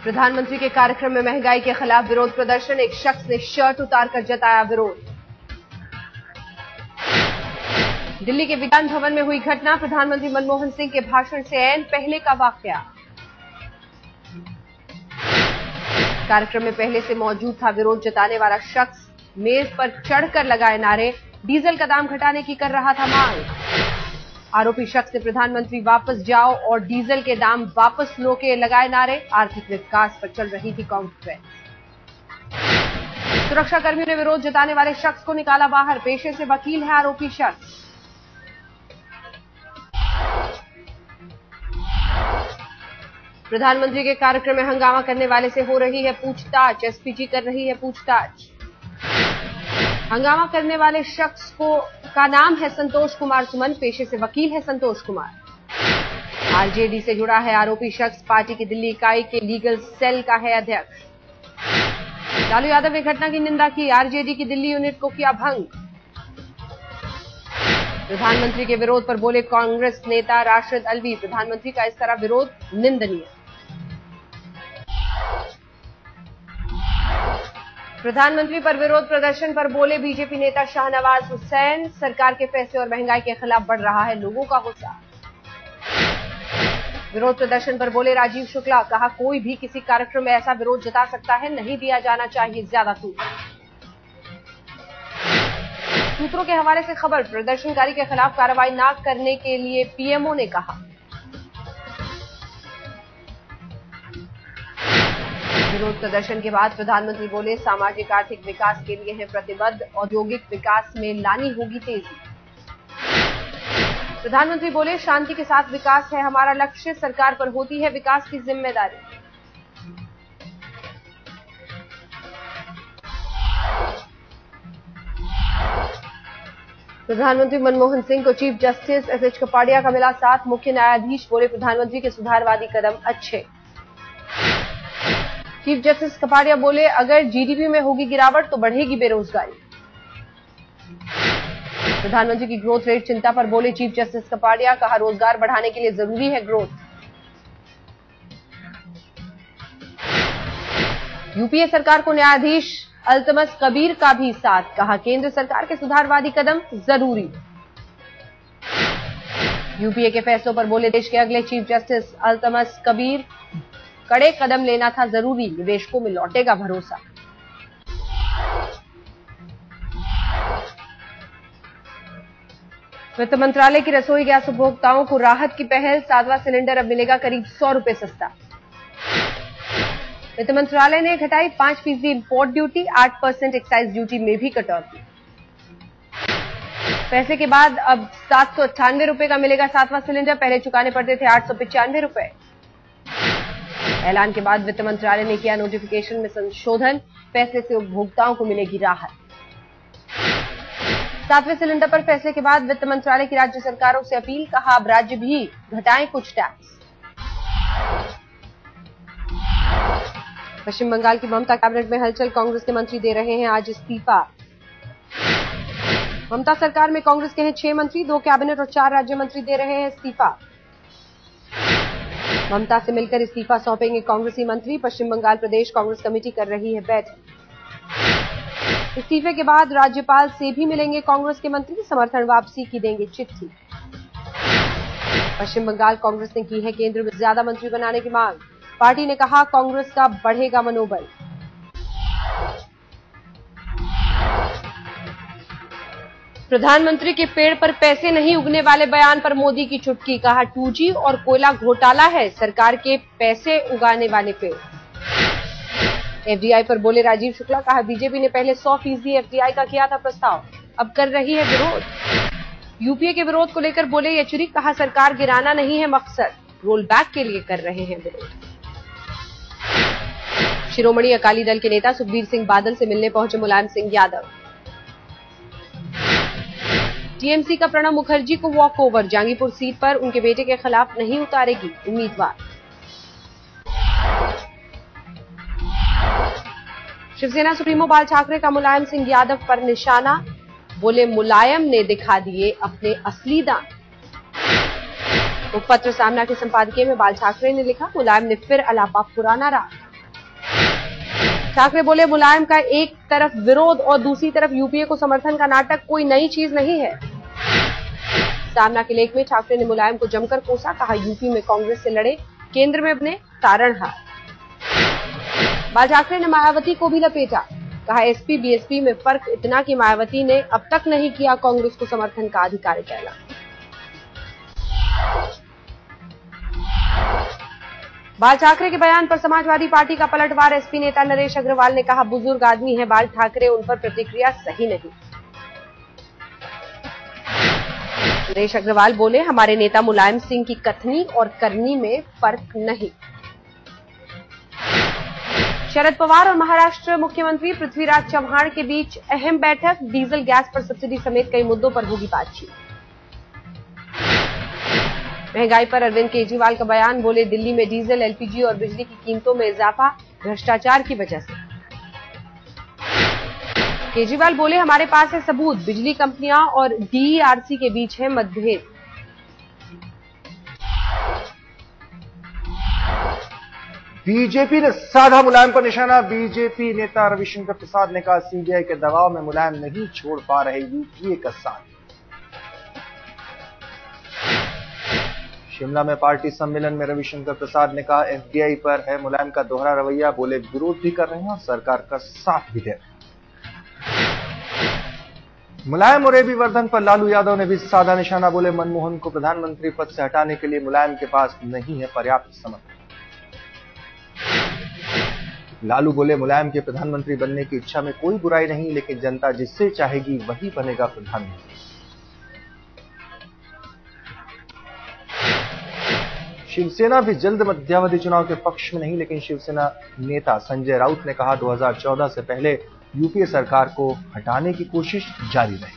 प्रधानमंत्री के कार्यक्रम में महंगाई के खिलाफ विरोध प्रदर्शन, एक शख्स ने शर्ट उतारकर जताया विरोध। दिल्ली के विज्ञान भवन में हुई घटना, प्रधानमंत्री मनमोहन सिंह के भाषण से ऐन पहले का वाकया। कार्यक्रम में पहले से मौजूद था विरोध जताने वाला शख्स, मेज पर चढ़कर लगाए नारे, डीजल का दाम घटाने की कर रहा था मांग। आरोपी शख्स ने प्रधानमंत्री वापस जाओ और डीजल के दाम वापस लो के लगाए नारे। आर्थिक विकास पर चल रही थी कांग्रेस। सुरक्षा कर्मियों ने विरोध जताने वाले शख्स को निकाला बाहर, पेशे से वकील है आरोपी शख्स। प्रधानमंत्री के कार्यक्रम में हंगामा करने वाले से हो रही है पूछताछ, एसपीजी कर रही है पूछताछ। हंगामा करने वाले शख्स का नाम है संतोष कुमार सुमन, पेशे से वकील है संतोष कुमार। आरजेडी से जुड़ा है आरोपी शख्स, पार्टी की दिल्ली इकाई के लीगल सेल का है अध्यक्ष। लालू यादव ने घटना की निंदा की, आरजेडी की दिल्ली यूनिट को किया भंग। प्रधानमंत्री के विरोध पर बोले कांग्रेस नेता राशिद अलवी, प्रधानमंत्री का इस तरह विरोध निंदनीय। प्रधानमंत्री पर विरोध प्रदर्शन पर बोले बीजेपी नेता शाहनवाज हुसैन, सरकार के फैसले और महंगाई के खिलाफ बढ़ रहा है लोगों का गुस्सा। विरोध प्रदर्शन पर बोले राजीव शुक्ला, कहा कोई भी किसी कार्यक्रम में ऐसा विरोध जता सकता है, नहीं दिया जाना चाहिए ज्यादा सूत्र। सूत्रों के हवाले से खबर, प्रदर्शनकारी के खिलाफ कार्रवाई न करने के लिए पीएमओ ने कहा। विरोध प्रदर्शन के बाद प्रधानमंत्री बोले सामाजिक आर्थिक विकास के लिए है प्रतिबद्ध, औद्योगिक विकास में लानी होगी तेजी। प्रधानमंत्री बोले शांति के साथ विकास है हमारा लक्ष्य, सरकार पर होती है विकास की जिम्मेदारी। प्रधानमंत्री मनमोहन सिंह को चीफ जस्टिस एसएच कपाड़िया का मिला साथ, मुख्य न्यायाधीश बोले प्रधानमंत्री के सुधारवादी कदम अच्छे। चीफ जस्टिस कपाड़िया बोले अगर जीडीपी में होगी गिरावट तो बढ़ेगी बेरोजगारी। प्रधानमंत्री की ग्रोथ रेट चिंता पर बोले चीफ जस्टिस कपाड़िया, कहा रोजगार बढ़ाने के लिए जरूरी है ग्रोथ। यूपीए सरकार को न्यायाधीश अल्तमस कबीर का भी साथ, कहा केंद्र सरकार के सुधारवादी कदम जरूरी। यूपीए के फैसलों पर बोले देश के अगले चीफ जस्टिस अल्तमस कबीर, कड़े कदम लेना था जरूरी, निवेशकों में लौटेगा भरोसा। वित्त मंत्रालय की रसोई गैस उपभोक्ताओं को राहत की पहल, 7वां सिलेंडर अब मिलेगा करीब 100 रुपए सस्ता। वित्त मंत्रालय ने घटाई 5% इंपोर्ट ड्यूटी, 8% एक्साइज ड्यूटी में भी कटौती। पैसे के बाद अब 798 रुपए का मिलेगा 7वां सिलेंडर, पहले चुकाने पड़ते थे 895 रुपए। ऐलान के बाद वित्त मंत्रालय ने किया नोटिफिकेशन में संशोधन, फैसले से उपभोक्ताओं को मिलेगी राहत। 7वें सिलेंडर पर फैसले के बाद वित्त मंत्रालय की राज्य सरकारों से अपील, कहा अब राज्य भी घटाएं कुछ टैक्स। पश्चिम बंगाल की ममता कैबिनेट में हलचल, कांग्रेस के मंत्री दे रहे हैं आज इस्तीफा। ममता सरकार में कांग्रेस के हैं 6 मंत्री, 2 कैबिनेट और 4 राज्य मंत्री दे रहे हैं इस्तीफा। ममता से मिलकर इस्तीफा सौंपेंगे कांग्रेसी मंत्री, पश्चिम बंगाल प्रदेश कांग्रेस कमेटी कर रही है बैठक। इस्तीफे के बाद राज्यपाल से भी मिलेंगे कांग्रेस के मंत्री, समर्थन वापसी की देंगे चिट्ठी। पश्चिम बंगाल कांग्रेस ने की है केंद्र में ज्यादा मंत्री बनाने की मांग, पार्टी ने कहा कांग्रेस का बढ़ेगा मनोबल। प्रधानमंत्री के पेड़ पर पैसे नहीं उगने वाले बयान पर मोदी की चुटकी, कहा 2G और कोयला घोटाला है सरकार के पैसे उगाने वाले पेड़। एफडीआई पर बोले राजीव शुक्ला, कहा बीजेपी ने पहले 100% एफडीआई का किया था प्रस्ताव, अब कर रही है विरोध। यूपीए के विरोध को लेकर बोले येचुरी, कहा सरकार गिराना नहीं है मकसद, रोल बैक के लिए कर रहे हैं विरोध। शिरोमणि अकाली दल के नेता सुखबीर सिंह बादल से मिलने पहुंचे मुलायम सिंह यादव। टीएमसी का प्रणब मुखर्जी को वॉक ओवर, जांगीपुर सीट पर उनके बेटे के खिलाफ नहीं उतारेगी उम्मीदवार। शिवसेना सुप्रीमो बाल ठाकरे का मुलायम सिंह यादव पर निशाना, बोले मुलायम ने दिखा दिए अपने असली दांत। मुखपत्र सामना के संपादकीय में बाल ठाकरे ने लिखा, मुलायम ने फिर अलापा पुराना राग। ठाकरे बोले मुलायम का एक तरफ विरोध और दूसरी तरफ यूपीए को समर्थन का नाटक कोई नई चीज नहीं है। सामना के लेख में ठाकरे ने मुलायम को जमकर कोसा, कहा यूपी में कांग्रेस से लड़े, केंद्र में अपने तारणहार। बाल ठाकरे ने मायावती को भी लपेटा, कहा एसपी बीएसपी में फर्क इतना कि मायावती ने अब तक नहीं किया कांग्रेस को समर्थन का आधिकारिक ऐलान। बाल ठाकरे के बयान पर समाजवादी पार्टी का पलटवार, एसपी नेता नरेश अग्रवाल ने कहा बुजुर्ग आदमी है बाल ठाकरे, उन पर प्रतिक्रिया सही नहीं। नरेश अग्रवाल बोले हमारे नेता मुलायम सिंह की कथनी और करनी में फर्क नहीं। शरद पवार और महाराष्ट्र मुख्यमंत्री पृथ्वीराज चव्हाण के बीच अहम बैठक, डीजल गैस पर सब्सिडी समेत कई मुद्दों पर होगी बातचीत। महंगाई पर अरविंद केजरीवाल का बयान, बोले दिल्ली में डीजल, एलपीजी और बिजली की कीमतों में इजाफा भ्रष्टाचार की वजह से। केजरीवाल बोले हमारे पास है सबूत, बिजली कंपनियां और डीईआरसी के बीच है मतभेद। बीजेपी ने साधा मुलायम पर निशाना, बीजेपी नेता रविशंकर प्रसाद ने कहा सीबीआई के दबाव में मुलायम नहीं छोड़ पा रहे यूपीए का साथ। शिमला में पार्टी सम्मेलन में रविशंकर प्रसाद ने कहा एफडीआई पर है मुलायम का दोहरा रवैया, बोले विरोध भी कर रहे हैं और सरकार का साथ भी दे रहे हैं। मुलायम और एबी वर्धन पर लालू यादव ने भी साधा निशाना, बोले मनमोहन को प्रधानमंत्री पद से हटाने के लिए मुलायम के पास नहीं है पर्याप्त समर्थन। लालू बोले मुलायम के प्रधानमंत्री बनने की इच्छा में कोई बुराई नहीं, लेकिन जनता जिससे चाहेगी वही बनेगा प्रधानमंत्री। शिवसेना भी जल्द मध्यावधि चुनाव के पक्ष में नहीं, लेकिन शिवसेना नेता संजय राउत ने कहा 2014 से पहले यूपीए सरकार को हटाने की कोशिश जारी रही।